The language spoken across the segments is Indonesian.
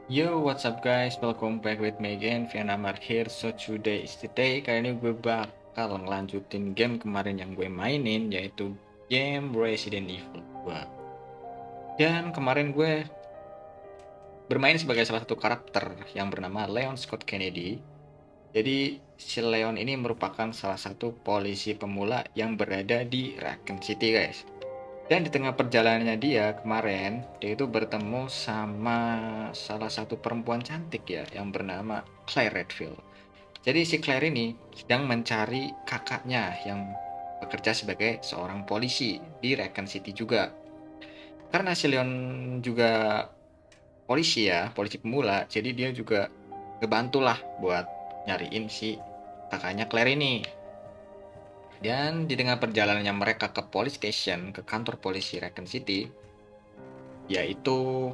Yo, what's up guys? Welcome back with me again, Vianamar here. So today is the day. Kali ini gue bakal ngelanjutin game kemarin yang gue mainin, yaitu game Resident Evil 2. Dan kemarin gue bermain sebagai salah satu karakter yang bernama Leon Scott Kennedy. Jadi si Leon ini merupakan salah satu polisi pemula yang berada di Raccoon City guys. Dan di tengah perjalanannya dia kemarin, dia itu bertemu sama salah satu perempuan cantik ya, yang bernama Claire Redfield. Jadi si Claire ini sedang mencari kakaknya yang bekerja sebagai seorang polisi di Raccoon City juga. Karena si Leon juga polisi ya, polisi pemula, jadi dia juga ngebantulah buat nyariin si kakaknya Claire ini. Dan di tengah perjalanannya mereka ke police station, ke kantor polisi Raccoon City, yaitu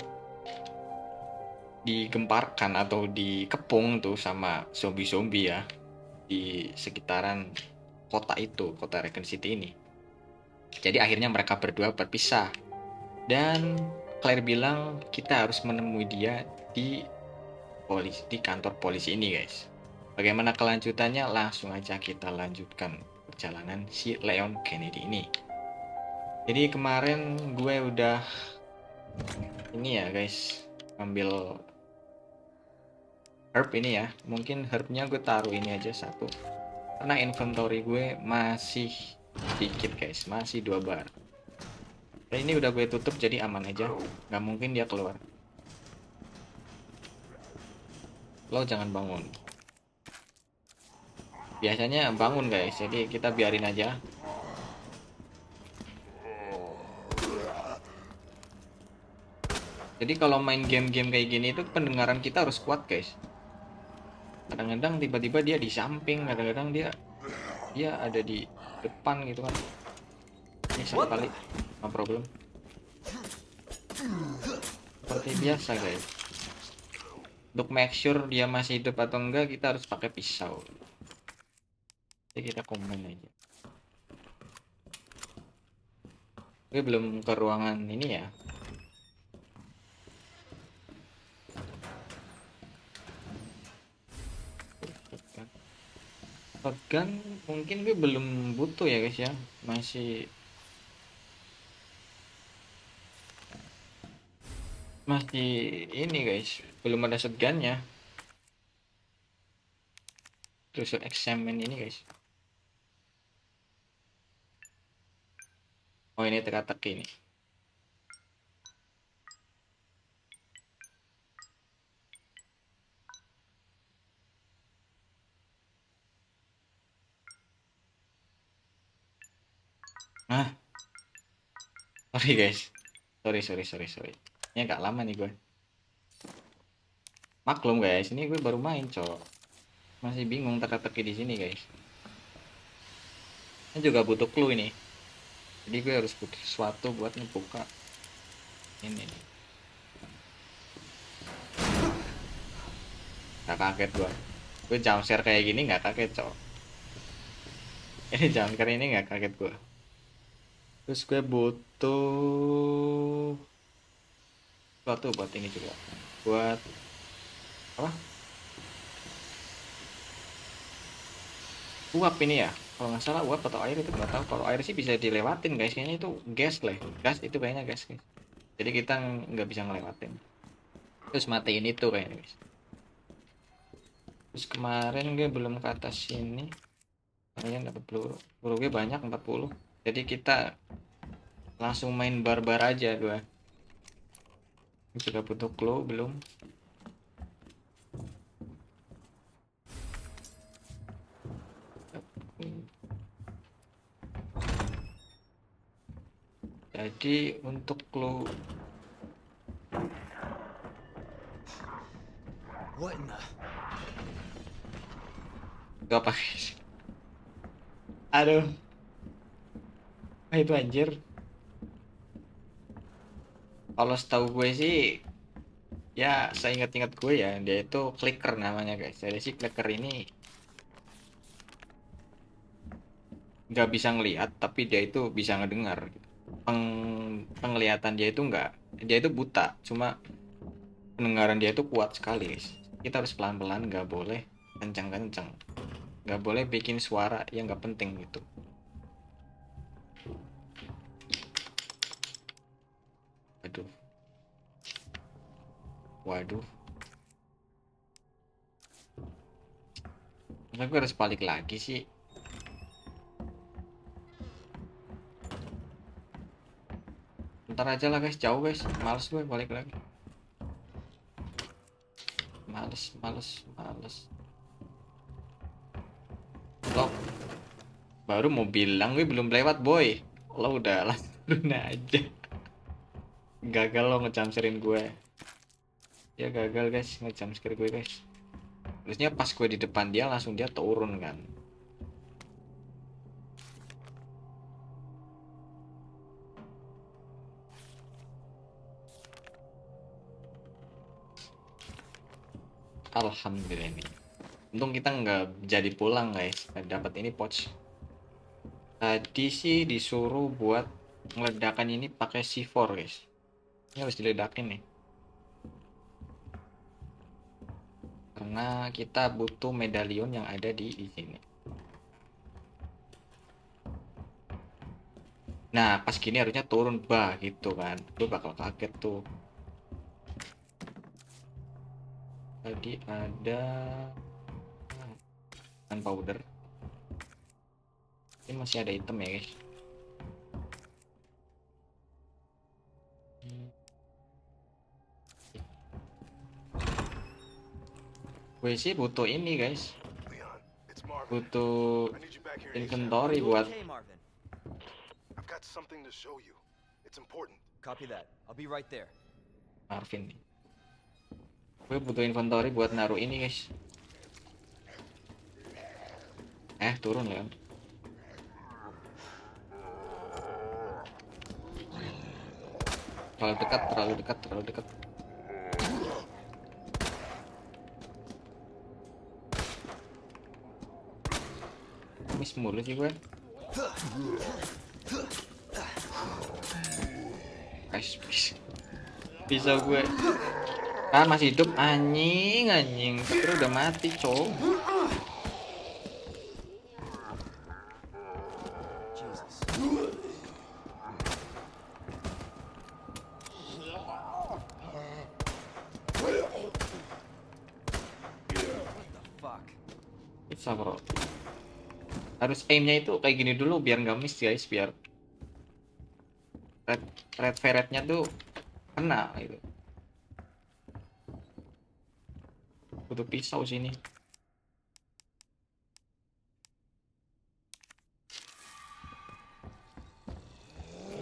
digemparkan atau dikepung tuh sama zombie-zombie ya di sekitaran kota itu, kota Raccoon City ini. Jadi akhirnya mereka berdua berpisah dan Claire bilang kita harus menemui dia di kantor polisi ini guys. Bagaimana kelanjutannya? Langsung aja kita lanjutkan perjalanan si Leon Kennedy ini. Jadi kemarin gue udah ini ya guys, ambil herb ini ya. Mungkin herbnya gue taruh ini aja satu, karena inventory gue masih dikit guys, masih 2 bar. Dan ini udah gue tutup jadi aman aja, nggak mungkin dia keluar. Lo jangan bangun, biasanya bangun guys, jadi kita biarin aja. Jadi kalau main game-game kayak gini itu pendengaran kita harus kuat guys. Kadang-kadang tiba-tiba dia di samping, kadang-kadang dia dia ada di depan gitu kan. Ini satu kali, no problem. Seperti biasa guys. Untuk make sure dia masih hidup atau enggak, kita harus pakai pisau. Jadi kita komen aja. Gue belum ke ruangan ini ya. Shotgun mungkin gue belum butuh ya guys ya. Masih masih ini guys, belum ada shotgunnya. Terus examine ini guys. Oh ini teka-teki ini. Ah, sorry guys. Sorry. Ini agak lama nih gue. Maklum guys, ini gue baru main cok. Masih bingung teka-teki di sini guys. Ini juga butuh clue ini. Jadi gue harus butuh sesuatu buat ngebuka ini. Gak kaget gue jump scare kayak gini gak kaget cok. Ini jump scare ini gak kaget gue. Terus gue butuh sesuatu buat ini juga, buat apa, uap ini ya, kalau nggak salah uap atau air itu nggak tahu. Kalau air sih bisa dilewatin guys, kayaknya itu gas lah, gas itu kayaknya gas guys, jadi kita nggak bisa ngelewatin. Terus matiin itu kayaknya guys. Terus kemarin gue belum ke atas sini, kalian dapat peluru gue banyak 40, jadi kita langsung main barbar aja gue. Juga butuh clue belum. Jadi untuk clue What in the? itu apa guys? Aduh, itu anjir. Kalau setahu gue sih, ya seingat-ingat gue ya, dia itu clicker namanya guys. Jadi si clicker ini nggak bisa ngelihat, tapi dia itu bisa ngedengar gitu. Penglihatan dia itu nggak, dia itu buta, cuma pendengaran dia itu kuat sekali guys. Kita harus pelan-pelan, nggak boleh kencang-kencang, nggak boleh bikin suara yang nggak penting gitu. Aduh, waduh, masa gue harus balik lagi sih? Ntar aja lah guys, jauh guys, males gue balik lagi. Males. Lo baru mau bilang gue belum lewat boy, lo udah langsung aja. Gagal lo ngejumpscarein gue. Ya gagal guys ngejumpscare gue guys. Terusnya pas gue di depan dia langsung dia turun kan. Alhamdulillah ini. Untung kita nggak jadi pulang guys. Dapat ini pouch. Tadi sih disuruh buat ngeledakan ini pakai C4 guys. Ini harus diledakin nih. Karena kita butuh medalion yang ada di sini. Nah, pas gini harusnya turun bah gitu kan. Gue bakal kaget tuh. Tadi ada gunpowder. Ini masih ada item ya guys. Gue sih butuh ini guys. Butuh inventory buat Marvin nih. Gue butuh inventory buat naruh ini guys. Turun ya. Terlalu dekat. Miss mulu sih gue. Guys, pisau gue. Ah, masih hidup anjing. Tapi udah mati, cow. Bisa bro. Harus aimnya itu kayak gini dulu biar nggak miss guys, biar red ferretnya tuh kena gitu. Butuh pisau sini.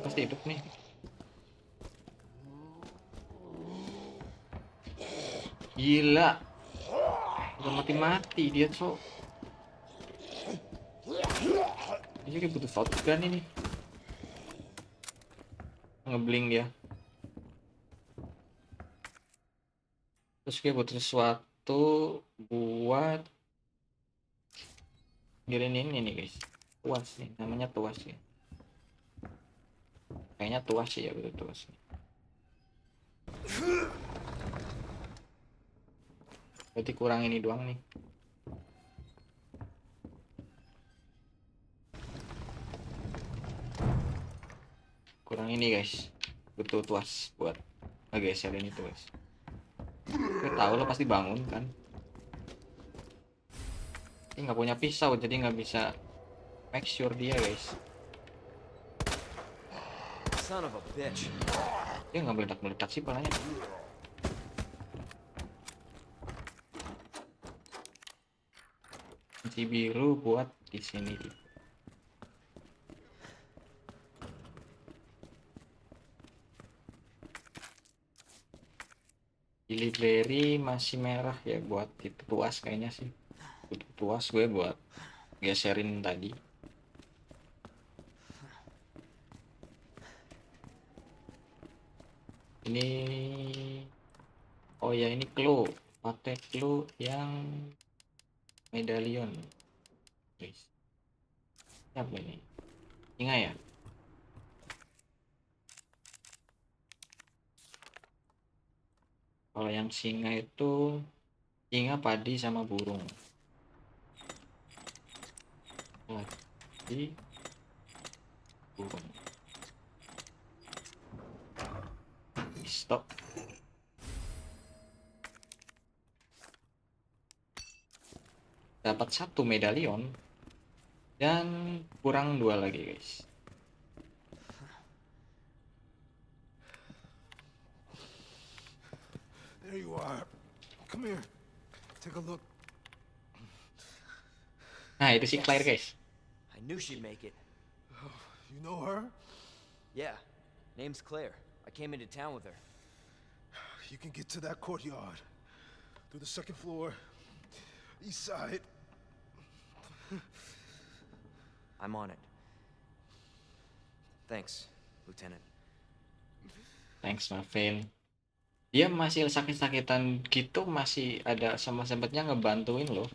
Pasti hidup nih. Gila. Udah mati dia, cok. Dia juga butuh shotgun ini. Ngebling dia. Terus dia butuh sesuatu buat ngirin ini nih guys. Tuas nih, namanya tuas ya. Kayaknya tuas sih ya, betul tuas nih. Berarti kurang ini doang nih. Kurang ini guys. Butuh tuas buat ngegeser ini tuas. Gue tahu lo pasti bangun kan. Ini nggak punya pisau jadi nggak bisa make sure dia guys. Son of a bitch. Dia nggak meledak sih palanya. Kunci biru buat di sini. Berry masih merah ya buat itu tuas kayaknya sih. Butuh tuas gue buat geserin tadi. Ini oh ya ini clue, pakai clue yang medalion guys. Siapa ini? Ingat ya? Kalau yang singa itu singa, padi, sama burung. Padi, burung. Stop. Dapat 1 medalion dan kurang 2 lagi, guys. There you are. Come here. Take a look. Nah, itu si Yes. Claire, guys. I knew she'd make it. You know her? Yeah. Name's Claire. I came into town with her. You can get to that courtyard. Through the second floor. East side. I'm on it. Thanks, Lieutenant. Thanks, Marvin. Dia masih sakit-sakitan gitu, masih ada sama sempatnya ngebantuin loh.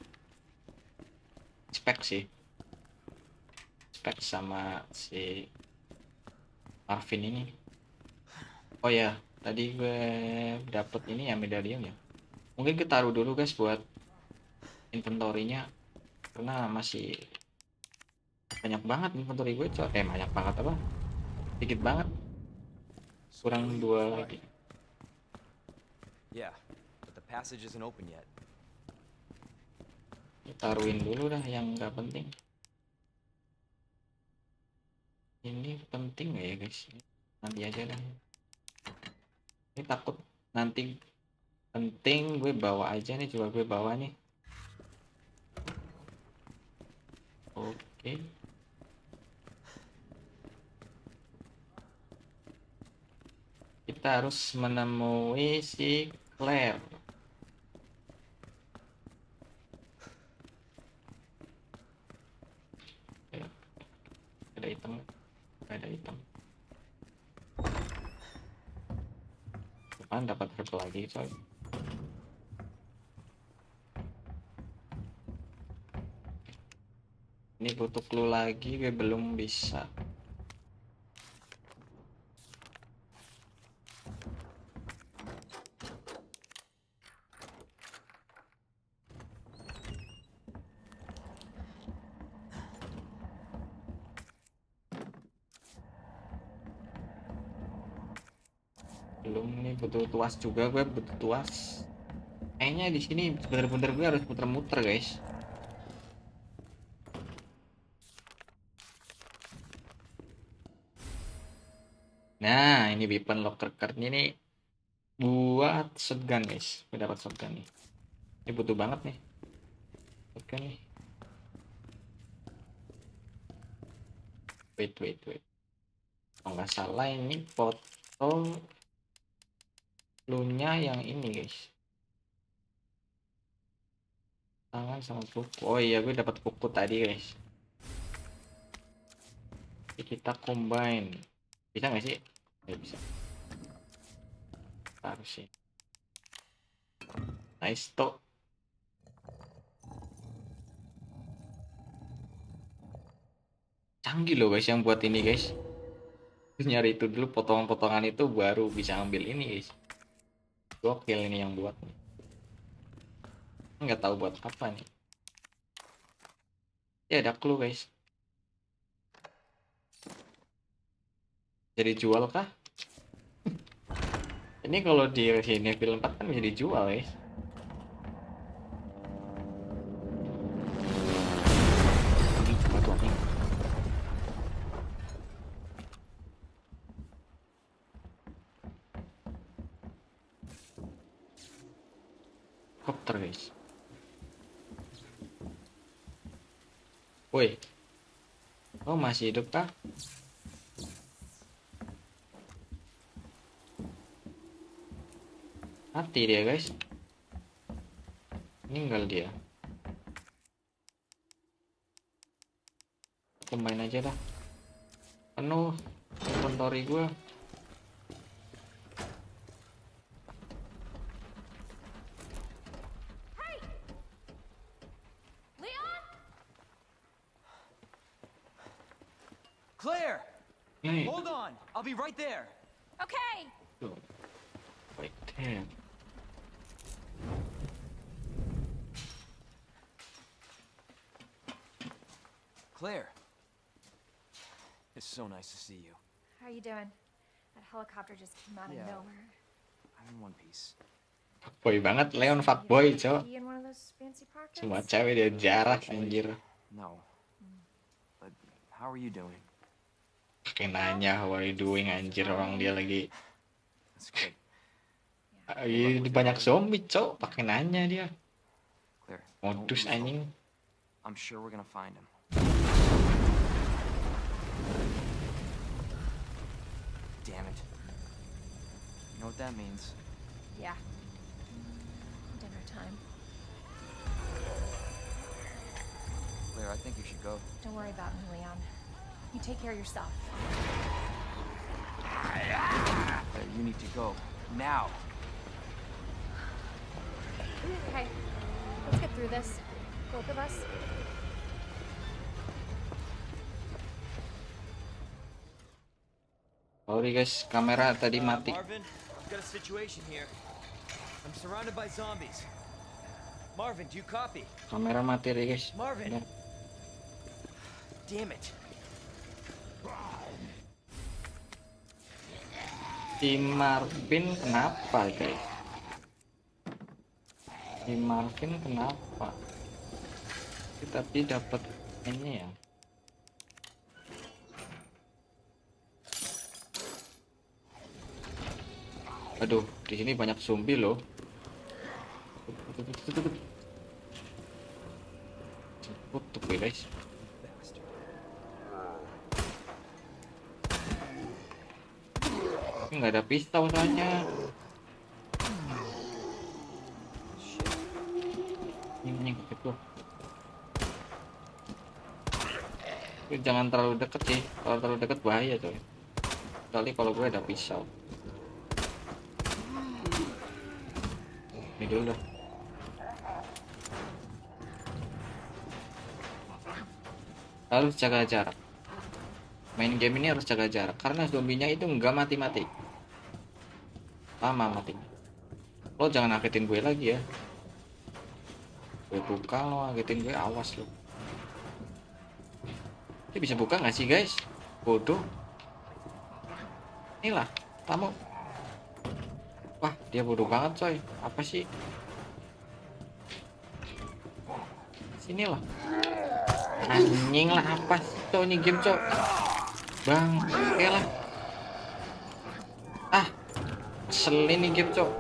Spek sih. Spek sama si Marvin ini. Oh ya, tadi gue dapet ini ya, medalion ya. Mungkin kita taruh dulu guys buat inventory-nya, karena masih banyak banget inventory gue, coy. Banyak banget apa? Dikit banget. Kurang 2 lagi. Yeah, but the passage isn't open yet. Taruhin dulu dah yang nggak penting. Ini penting nggak ya guys? Nanti aja dah. Ini takut nanti penting, gue bawa aja nih, coba gue bawa nih. Oke. Kita harus menemui si Claire. Ada item, ada item. Depan dapat herb lagi, coy. Ini butuh clue lagi, gue belum bisa. Belum nih, butuh tuas juga, gue butuh tuas. Kayaknya di sini bener-bener gue harus muter-muter, guys. Nah, ini weapon locker card ini buat shotgun, guys. Gue dapat shotgun nih. Ini butuh banget nih. Shotgun nih. Wait. Kalau nggak salah ini foto lunya yang ini, guys. Tangan sama buku. Oh iya, gue dapat buku tadi, guys. Jadi kita combine. Bisa nggak sih? Nggak bisa. Harus sih. Nice to. Canggih loh guys yang buat ini, guys. Nyari itu dulu, potongan-potongan itu baru bisa ambil ini, guys. Gokil ini yang buat. Nggak tahu buat apa nih. Ya ada clue, guys. Jadi jual kah? Ini kalau di Resident Evil 4 kan bisa dijual, guys. Ini batuan nih. Helikopter, guys. Woi. Oh, masih hidup kah? Mati dia, guys. Meninggal dia. Combine aja dah. Penuh inventory gue. Leon? Claire! Nih. Hold on! I'll be right there! Okay. Tuh. Wait there. Claire. It's so nice to see you. How you doing? That helicopter just came out of Yeah. nowhere. I'm in one piece. Fuckboy banget Leon, You fuckboy got cok. a key in one of those fancy pockets? Semua cewek dia jarah anjir. No. But how are you doing? Pakai nanya how are you doing anjir, orang dia lagi That's good. banyak zombie cok, pakai nanya dia. Claire, don't Modus lose hope. anjing. I'm sure we're gonna find him. Damn it. You know what that means? Yeah. Dinner time. Claire, I think you should go. Don't worry about me, Leon. You take care of yourself. Claire, you need to go. Now! Okay, let's get through this. Both of us. Sorry guys, kamera tadi mati. Marvin, I've got a situation here. I'm surrounded by zombies. Marvin, do you copy? Kamera mati deh guys. Marvin. Udah. Damn it. Si Marvin kenapa guys? Si Marvin kenapa? Tapi dapat ini ya. Aduh, di sini banyak zombie loh. Tutup ya guys. Ini nggak ada pistol soalnya. Ini gitu. Jangan terlalu deket sih. Kalau terlalu deket bahaya coy. Kecuali kalau gue ada pisau. Ini dulu dah. Harus jaga jarak. Main game ini harus jaga jarak karena zombinya itu nggak mati-mati. Lama matinya. Lo jangan ngagetin gue lagi ya. Gue buka lo ngagetin gue, awas lo. Dia bisa buka nggak sih guys? Bodoh. Inilah kamu. Wah, dia bodoh banget coy. Apa sih? Sinilah. Anjing lah, apa sih coy ini game coy? Bang, oke lah. Ah, selin nih game coy.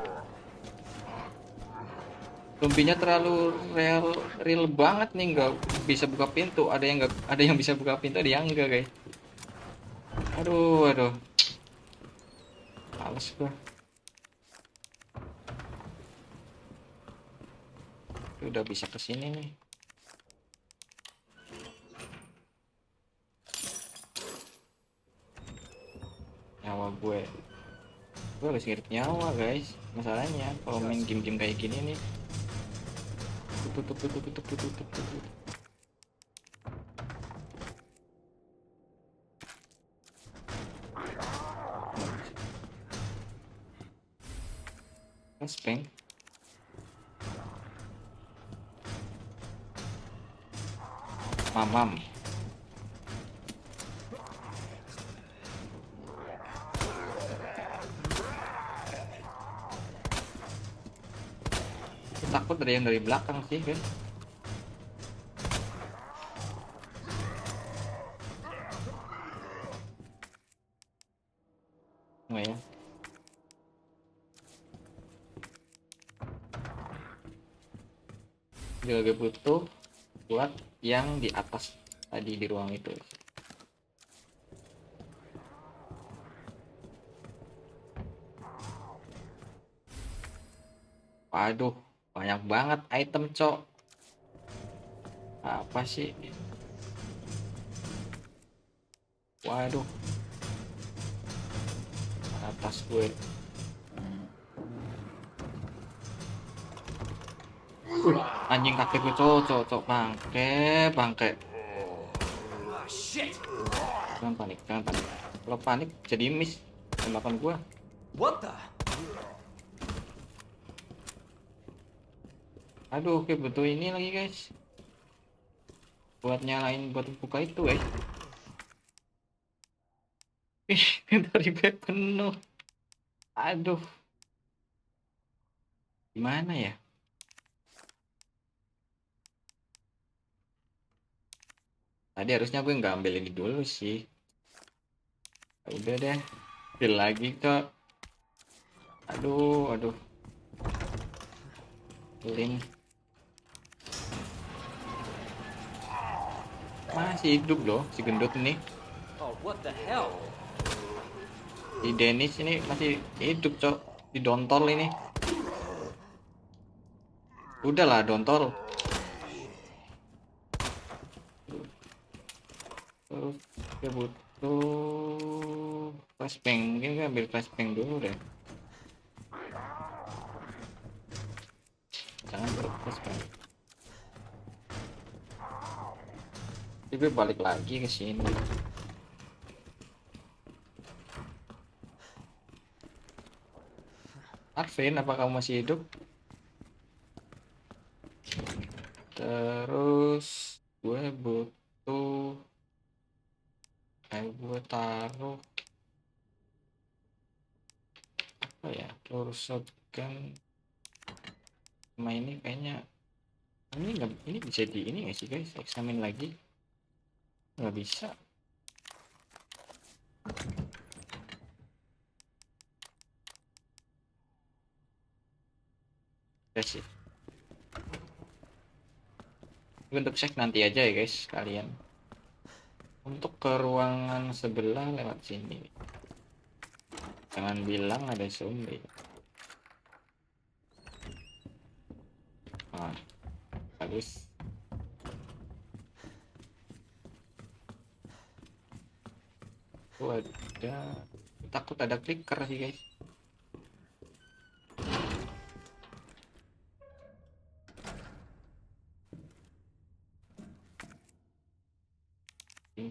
Zombinya terlalu real banget nih, nggak bisa buka pintu. Ada yang bisa buka pintu, ada yang enggak guys. Aduh. Males gua. Udah bisa kesini nih. Nyawa gue harus ngirit nyawa guys. Masalahnya kalau main game-game kayak gini nih. Tutup. Speng. Mamam. Takut ada yang dari belakang sih guys. Nggak ya. Juga butuh buat yang di atas tadi di ruang itu. Waduh, banyak banget item cok. Apa sih? Waduh, atas gue. Anjing kaki gue cok bangke. Shit! Jangan panik. Kalau panik jadi miss tembakan gue. What the? Aduh, oke butuh ini lagi guys. buat nyalain buat buka itu guys. Ih, inventory bag penuh. Aduh, gimana ya? Tadi harusnya gue nggak ambil ini dulu sih. Udah deh, ambil lagi kok. Aduh, link masih hidup loh si gendut ini. Oh, what the hell? Si Dennis ini masih hidup cok, di dontol ini. Udahlah dontol. Terus dia butuh flashbang, mungkin gue ambil flashbang dulu deh. Jangan bro, flashbang. Jadi gue balik lagi ke sini. Arvin, apa kamu masih hidup? Terus gue butuh gue taruh apa ya, peluru shotgun sama ini kayaknya. Ini nggak, ini bisa di ini nggak sih guys, eksamin lagi nggak bisa. Ya sih, untuk cek nanti aja ya guys kalian. Untuk ke ruangan sebelah lewat sini, jangan bilang ada zombie. Ah, bagus. Ada, takut ada clicker sih guys.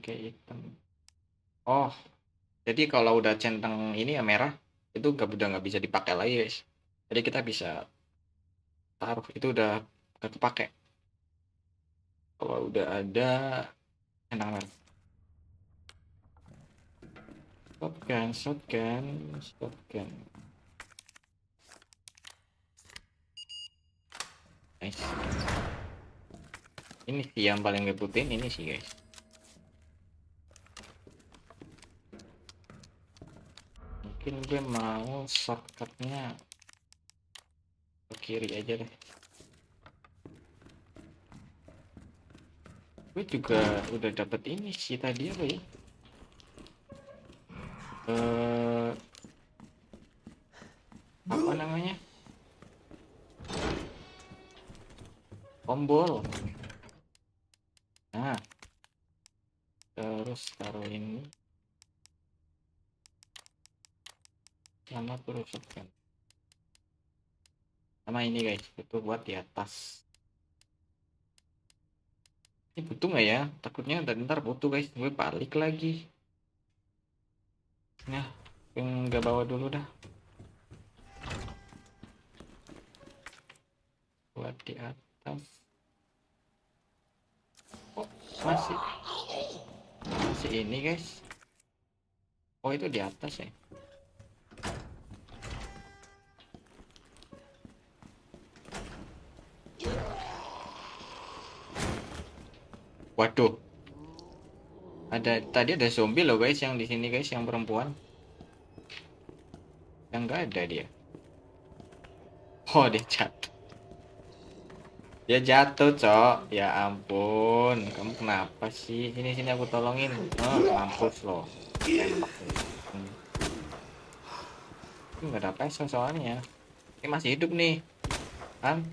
Kayak hitam. Oh, jadi kalau udah centang ini ya merah, itu udah nggak bisa dipakai lagi guys. Jadi kita bisa taruh, itu udah gak kepake kalau udah ada centang merah. Shotgun. Nice. Ini sih yang paling gue butuhin ini sih guys. Mungkin gue mau shortcutnya ke kiri aja deh. Gue juga udah dapet ini sih tadi apa ya, apa namanya, tombol. Nah, terus taruh ini sama terus shotgun sama ini guys, itu buat di atas. Ini butuh nggak ya? Takutnya ntar butuh guys, gue balik lagi. Nah, nggak bawa dulu dah. Buat di atas. Oh, masih ini guys. Oh, itu di atas ya. Waduh. Tadi ada zombie loh guys yang di sini guys, yang perempuan. Yang nggak ada dia. Oh, dia jatuh. Dia jatuh, Cok. Ya ampun, kamu kenapa sih? Sini aku tolongin. Oh, mampus loh. Tembak. Nggak ada peso soalnya. Ini masih hidup nih. Kan?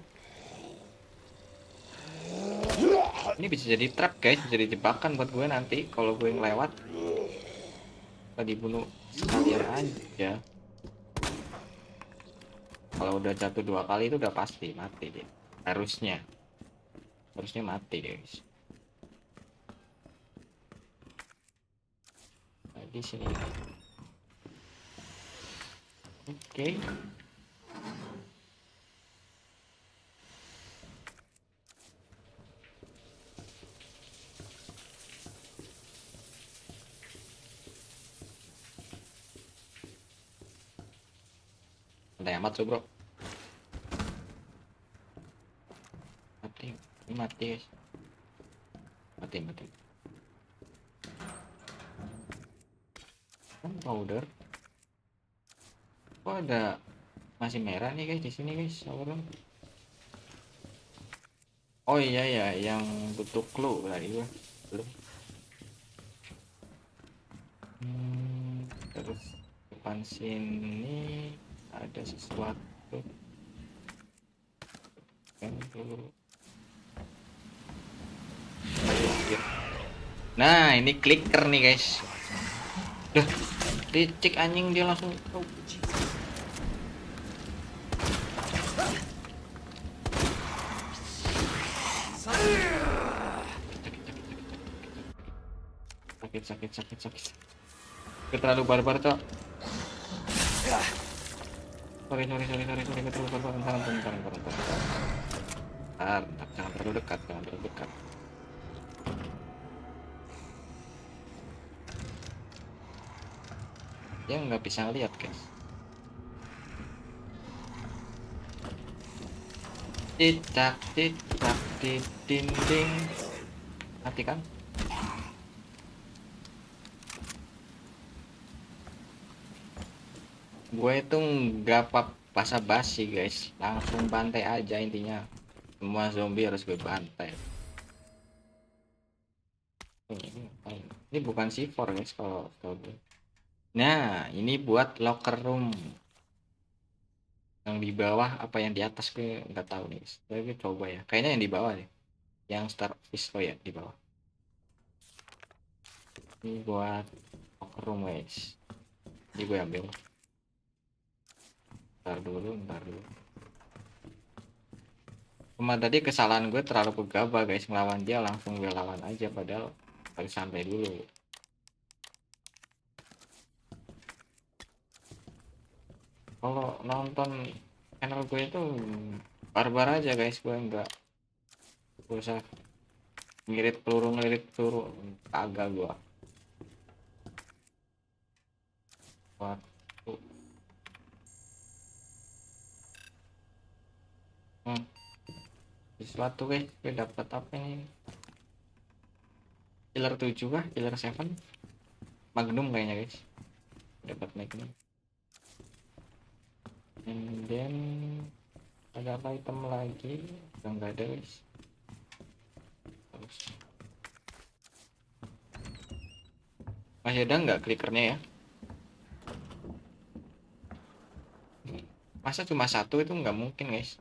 Ini bisa jadi trap guys, bisa jadi jebakan buat gue nanti kalau gue ngelewat. Kalau dibunuh sekalian aja. Kalau udah jatuh 2 kali itu udah pasti mati dia. Harusnya mati deh guys. Nah, di sini. Oke. santai amat tuh bro. Mati, ini mati guys. Mati. Powder. Oh ada masih merah nih guys di sini guys. Apa dong? Oh iya ya, yang butuh clue tadi gua belum. Terus depan sini ada sesuatu. Yang dulu. Nah ini clicker nih guys. Duh, dicek anjing dia langsung. Oh. Sakit. Terlalu barbar cok. Sorry, terlalu barbar. Bentar, jangan terlalu dekat. Dia nggak bisa ngeliat guys. Cicak di dinding. Mati kan? Gue itu nggak basa-basi guys, langsung bantai aja intinya. Semua zombie harus gue bantai. Ini bukan C4 guys kalau gue. Nah ini buat locker room. Yang di bawah apa yang di atas gue nggak tahu nih guys. Tapi coba ya, kayaknya yang di bawah deh. Yang starfish oh ya di bawah. Ini buat locker room guys. Jadi gue ambil. Bentar dulu. Cuma tadi kesalahan gue terlalu gegabah guys, ngelawan dia langsung gue lawan aja padahal harus sampai dulu. Kalau nonton channel gue itu barbar aja guys, gue nggak usah ngelirik peluru kagak gue. Waktu sesuatu guys, gue dapat apa ini? Killer 7 kah? Killer 7? Magnum kayaknya guys. Dapat Magnum. And then ada apa item lagi? Udah nggak ada guys. Terus masih ada nggak clickernya ya? Masa cuma satu itu nggak mungkin guys.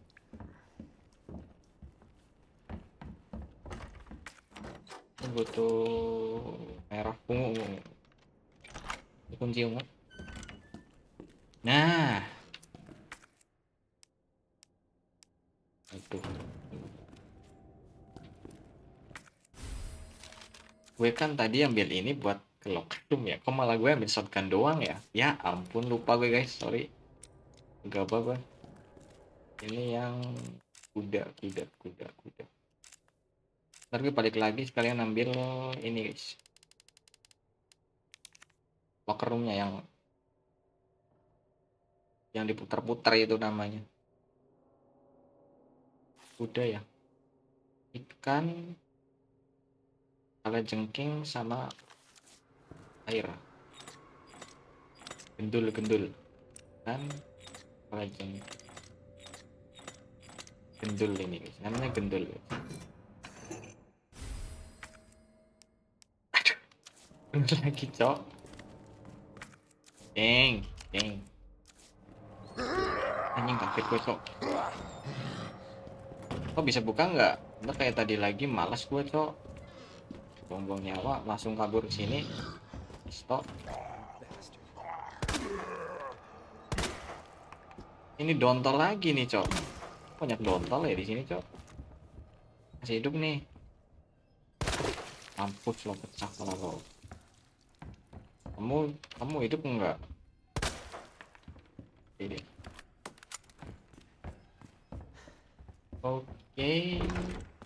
Butuh merah ungu. Kunci ungu. Nah itu gue kan tadi ambil ini buat ke locker room ya, kok malah gue ambil shotgun doang ya. Ya ampun, lupa gue guys, sorry. Gak apa-apa. Ini yang kuda. Ntar gue balik lagi sekalian ambil ini guys, locker roomnya yang diputar-putar itu namanya. Kuda ya, ikan, kalajengking sama air. Gendul kan kalajengking. Gendul ini guys, namanya gendul guys. Bener lagi cok. Geng anjing kaget gue cok. Kok bisa buka nggak? Ntar kayak tadi lagi malas gue cok. Buang nyawa langsung kabur ke sini. Stop. Ini dontol lagi nih cok. Banyak dontol ya di sini cok. Masih hidup nih. Mampus lo, pecah kepala lo. Kamu hidup enggak? Ini. Oke,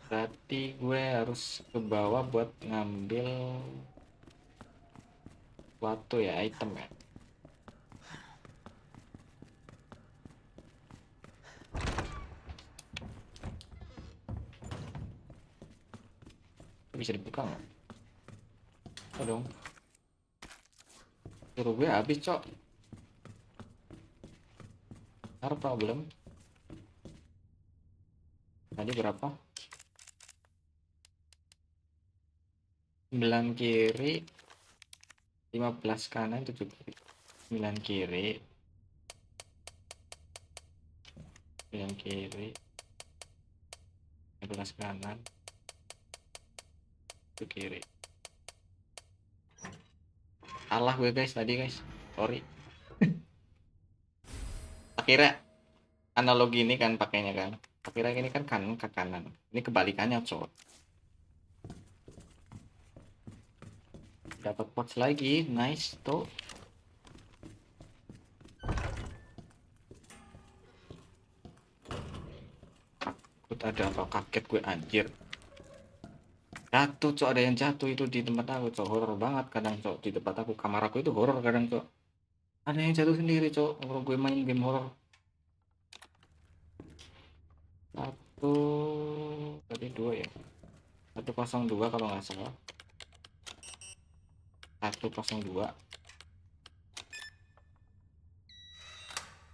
berarti gue harus ke bawah buat ngambil sesuatu ya, item ya. Bisa dibuka nggak? Oh dong. Suruh gue habis, cok. Ntar problem. Tadi berapa? 9 kiri, 15 kanan, 7 kiri. 9 kiri, 9 kiri, 15 kanan, 7 kiri. Salah gue guys tadi guys. Sorry. Akhirnya analogi ini kan pakainya kan. Akhirnya ini kan kanan ke kanan. Ini kebalikannya, cowok. Dapat pots lagi, nice tuh. Takut ada apa, kaget gue anjir. Jatuh, cok, ada yang jatuh itu di tempat aku, cok. Horor banget kadang, cok. Di tempat aku, kamar aku itu horor kadang, cok. Ada yang jatuh sendiri, cok. Kalau gue main game horor. Satu, tadi 2 ya. 102 kalau nggak salah. 102.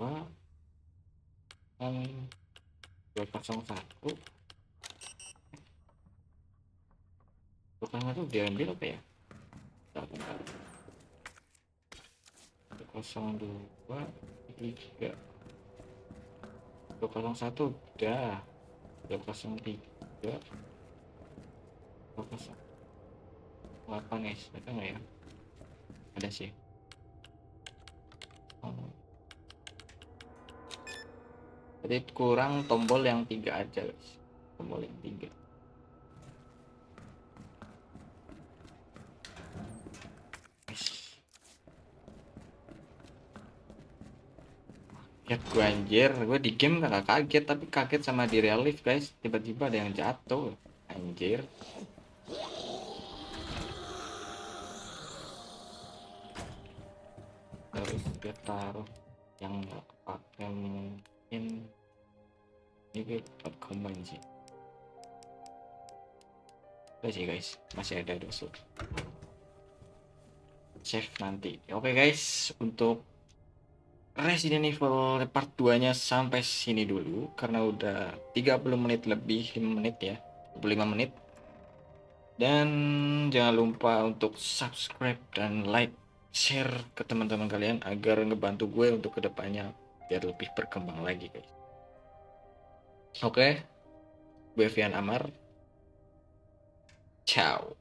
Wah, kan 201. Bukan itu diambil apa ya? 202, 3, 201 udah. 203, 208 guys, ada nggak ya? Ada sih. Jadi kurang tombol yang 3 aja guys. Tombol yang 3. Kaget gue anjir, gue di game gak kaget tapi kaget sama di real life guys. Tiba-tiba ada yang jatuh anjir. Terus gue taruh yang gak kepake, mungkin ini gue buat combine sih. Udah sih guys, masih ada dosur. Save nanti. Oke guys, untuk Resident Evil part 2 nya sampai sini dulu karena udah 30 menit lebih, 5 menit ya, 25 menit. Dan jangan lupa untuk subscribe dan like, share ke teman-teman kalian agar ngebantu gue untuk kedepannya biar lebih berkembang lagi guys. Oke, gue Fian Amar. Ciao.